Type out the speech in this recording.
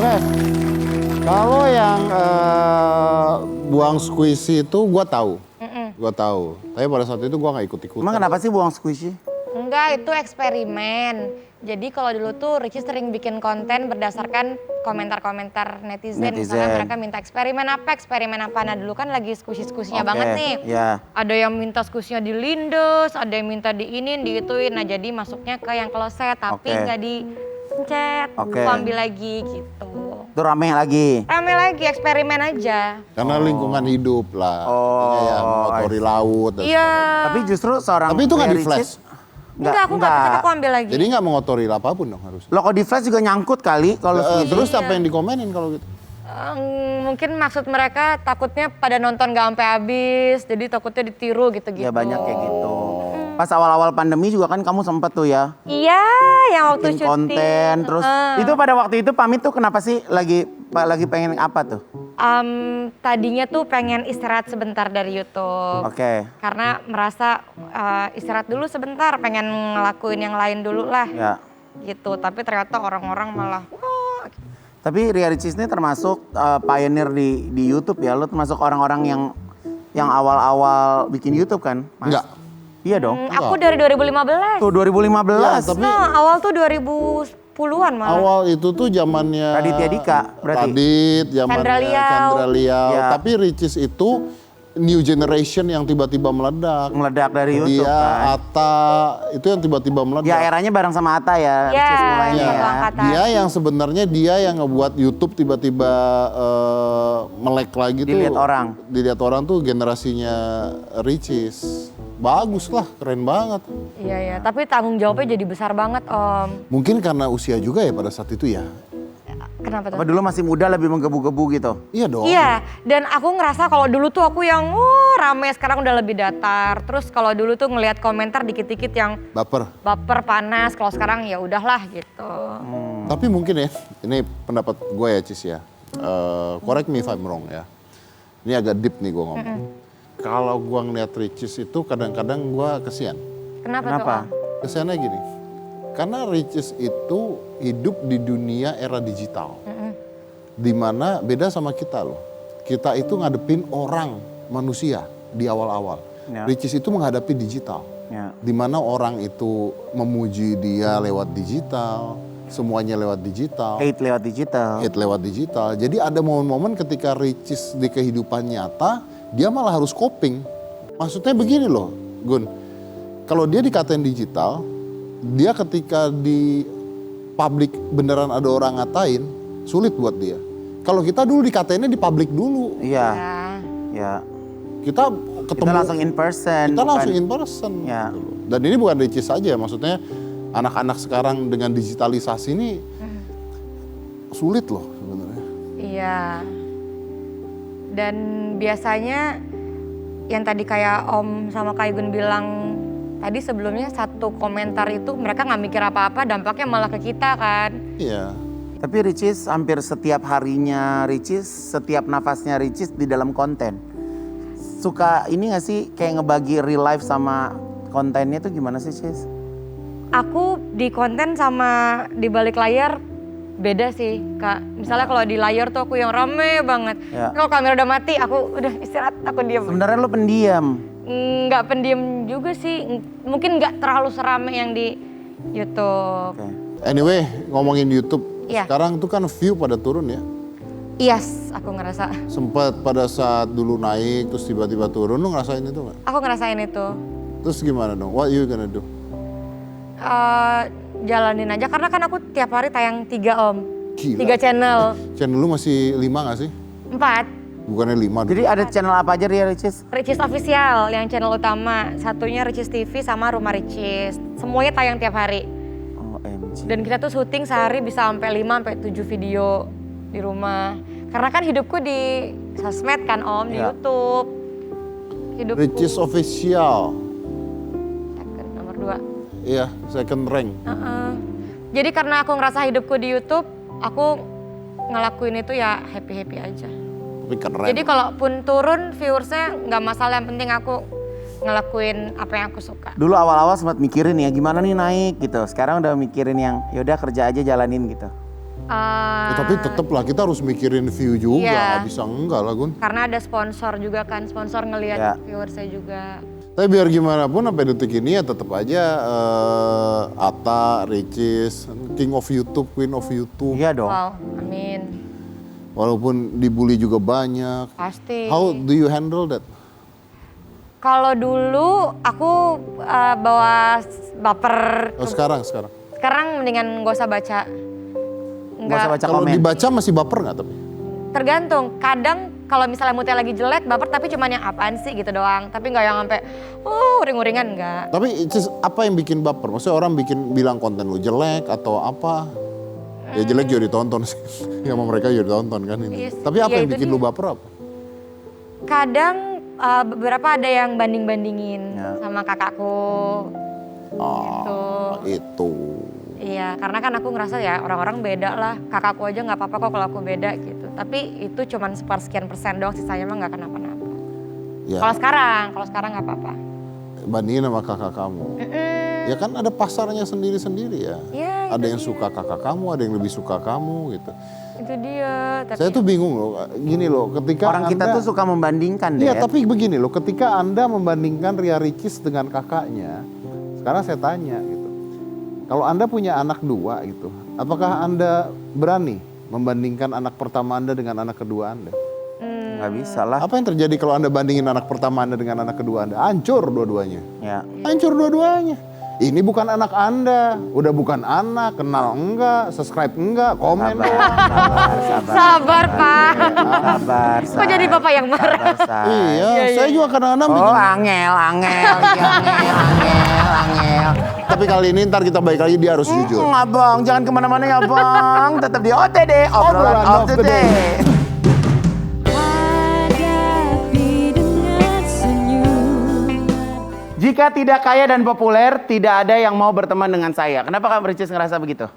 Oke. Kalau yang buang squishy itu gue tahu. Gue tahu. Tapi pada saat itu gue nggak ikut-ikutan. Emang kenapa sih buang squishy? Enggak, itu eksperimen. Jadi kalau dulu tuh Richie sering bikin konten berdasarkan komentar-komentar netizen. Misalnya mereka minta eksperimen apa. Nah dulu kan lagi squishy-squishy-nya banget nih. Yeah. Ada yang minta squishy-nya dilindes, ada yang minta diinin, diituin. Nah jadi masuknya ke yang kloset tapi nggak dipencet. Aku ambil lagi gitu. Itu rame lagi? Rame lagi, eksperimen aja. Karena lingkungan hidup lah. Yang mengotori laut. Iya. Tapi justru seorang... Tapi itu nggak di flash? Enggak, aku nggak pencet, aku ambil lagi. Jadi nggak mengotori apapun dong harusnya. Lo kalau di flash juga nyangkut kali kalau terus apa yang dikomenin kalau gitu? Mungkin maksud mereka takutnya pada nonton gak sampai habis, jadi takutnya ditiru gitu-gitu. Ya banyak kayak gitu. Pas awal-awal pandemi juga kan kamu sempet tuh ya? Iya, yang waktu bikin syuting. Konten, terus itu pada waktu itu pamit tuh kenapa sih lagi pengen apa tuh? Tadinya tuh pengen istirahat sebentar dari YouTube. Karena merasa istirahat dulu sebentar, pengen ngelakuin yang lain dulu lah. Ya. Gitu, tapi ternyata orang-orang malah Tapi Ria Ricis ini termasuk pioneer di YouTube ya? Lo termasuk orang-orang yang awal-awal bikin YouTube kan? Mas? Enggak. Iya dong. Aku dari 2015. Tuh 2015. Ya, tapi awal tuh 2010-an malah. Awal itu tuh zamannya Raditya Dika berarti. Radit, zamannya Chandra Liao. Ya. Tapi Ricis itu new generation yang tiba-tiba meledak. Meledak dari YouTube Dia, kan. Atta, itu yang tiba-tiba meledak. Ya eranya bareng sama Atta ya, Ricis mulainya ya. Dia yang sebenarnya dia yang ngebuat YouTube tiba-tiba melek lagi Dilihat tuh. Dilihat orang tuh generasinya Ricis. Bagus lah, keren banget. Iya, tapi tanggung jawabnya jadi besar banget Om. Mungkin karena usia juga ya pada saat itu ya. Kenapa tuh? Apa dulu masih muda lebih menggebu-gebu gitu? Iya dong. Iya, dan aku ngerasa kalau dulu tuh aku yang rame, sekarang udah lebih datar. Terus kalau dulu tuh ngelihat komentar dikit-dikit yang Baper, panas, kalau sekarang ya udahlah gitu. Tapi mungkin ya, ini pendapat gue ya Cis ya. Correct me if I'm wrong ya. Ini agak deep nih gue ngomong. Kalau gue ngeliat Ricis itu kadang-kadang gue kesian. Kenapa? Kesiannya gini, karena Ricis itu hidup di dunia era digital. Dimana beda sama kita loh. Kita itu ngadepin orang, manusia di awal-awal. Ricis itu menghadapi digital. Dimana orang itu memuji dia lewat digital, semuanya lewat digital. Hate lewat digital. Jadi ada momen-momen ketika Ricis di kehidupan nyata, dia malah harus coping. Maksudnya begini loh, Gun. Kalau dia dikatain digital, dia ketika di publik beneran ada orang ngatain, sulit buat dia. Kalau kita dulu dikatainnya di publik dulu. Iya. Ya. Kita ketemu. Kita langsung in person. Kita langsung in person. Ya. Dan ini bukan Ricis saja, maksudnya anak-anak sekarang dengan digitalisasi ini sulit loh sebenarnya. Iya. Dan biasanya yang tadi kayak Om sama Kak Igun bilang tadi sebelumnya satu komentar itu mereka nggak mikir apa-apa, dampaknya malah ke kita kan. Iya. Tapi Ricis hampir setiap harinya Ricis, setiap nafasnya Ricis di dalam konten. Suka ini gak sih kayak ngebagi real life sama kontennya tuh gimana sih Cis? Aku di konten sama di balik layar beda sih Kak. Misalnya kalau di layar tuh aku yang rame banget. Kalau kamera udah mati aku udah istirahat, aku diam. Sebenarnya lo pendiam? Nggak pendiam juga sih. Mungkin nggak terlalu serame yang di YouTube. Anyway, ngomongin YouTube. Sekarang tuh kan view pada turun ya. Yes, aku ngerasa. Sempat pada saat dulu naik terus tiba-tiba turun, lu ngerasain itu nggak? Aku ngerasain itu. Terus gimana dong? What you gonna do? Jalanin aja karena kan aku tiap hari tayang 3 Om. Gila. 3 channel. Channel lu masih 5 gak sih? 4. Bukannya 5. Jadi ada channel apa aja Ria Ricis? Ricis Official yang channel utama. Satunya Ricis TV sama Rumah Ricis. Semuanya tayang tiap hari. OMG. Dan kita tuh syuting sehari bisa sampai 5 sampai 7 video di rumah. Karena kan hidupku di sosmed kan Om, di YouTube. Hidupku. Ricis Official. Nomor 2. Iya, second rank. Jadi karena aku ngerasa hidupku di YouTube, aku ngelakuin itu ya happy-happy aja. Tapi keren. Jadi kalaupun turun viewersnya nggak masalah, yang penting aku ngelakuin apa yang aku suka. Dulu awal-awal sempat mikirin ya gimana nih naik gitu. Sekarang udah mikirin yang yaudah kerja aja jalanin gitu. Tapi tetep lah kita harus mikirin view juga, Iya. nggak bisa enggak lah Gun. Karena ada sponsor juga kan, sponsor ngelihat Ya. viewersnya juga. Tapi biar gimana pun sampai detik ini ya tetap aja Atta, Ricis, King of YouTube, Queen of YouTube. Iya dong. Wow, amin. Walaupun dibully juga banyak. Pasti. How do you handle that? Kalau dulu aku bawa baper. Oh, sekarang. Sekarang mendingan gak usah baca. Nggak usah baca Kalau komen. dibaca masih baper nggak tapi? Tergantung. Kadang kalau misalnya moodnya lagi jelek, baper tapi cuman yang apaan sih gitu doang. Tapi nggak yang sampai uring-uringan nggak. Tapi apa yang bikin baper? Maksudnya orang bilang konten lu jelek atau apa? Ya jelek juga ditonton sih. Ya sama mereka juga ditonton kan ini. Yes, Tapi apa iya, yang itu bikin dia. lu baper apa? Kadang beberapa ada yang banding-bandingin Ya. sama kakakku. Gitu. Itu. Iya, karena kan aku ngerasa ya orang-orang beda lah. Kakakku aja nggak apa-apa kok kalau aku beda gitu. Tapi itu cuman sepersekian persen doang, sisanya mah nggak kenapa-napa. Ya, Kalau sekarang nggak apa-apa. bandingin sama kakak kamu. Ya kan ada pasarnya sendiri-sendiri ya. Iya, Ada itu yang suka kakak kamu, ada yang lebih suka kamu gitu. Itu dia. Tapi Saya tuh bingung loh, gini loh, ketika Orang kita tuh suka membandingkan deh. Iya, tapi begini loh, ketika Anda membandingkan Ria Ricis dengan kakaknya, sekarang saya tanya gitu. Kalau Anda punya anak dua gitu, apakah Anda berani membandingkan anak pertama Anda dengan anak kedua Anda? Nggak bisa lah. Apa yang terjadi kalau Anda bandingin anak pertama Anda dengan anak kedua Anda? Hancur dua-duanya. Ya. Hancur dua-duanya. Ini bukan anak Anda, udah bukan anak, kenal enggak, subscribe enggak, komen doang. sabar Pak. Sabar. Kok jadi bapak yang marah? Iya, saya juga kadang-kadang Oh, bikin. angel. Tapi kali ini ntar kita balik lagi, dia harus jujur. Abang, jangan kemana-mana ya bang. Tetap di OTD, obrolan of the day. Hadapi dengan senyum. Jika tidak kaya dan populer, tidak ada yang mau berteman dengan saya. Kenapa Kak Ricis ngerasa begitu?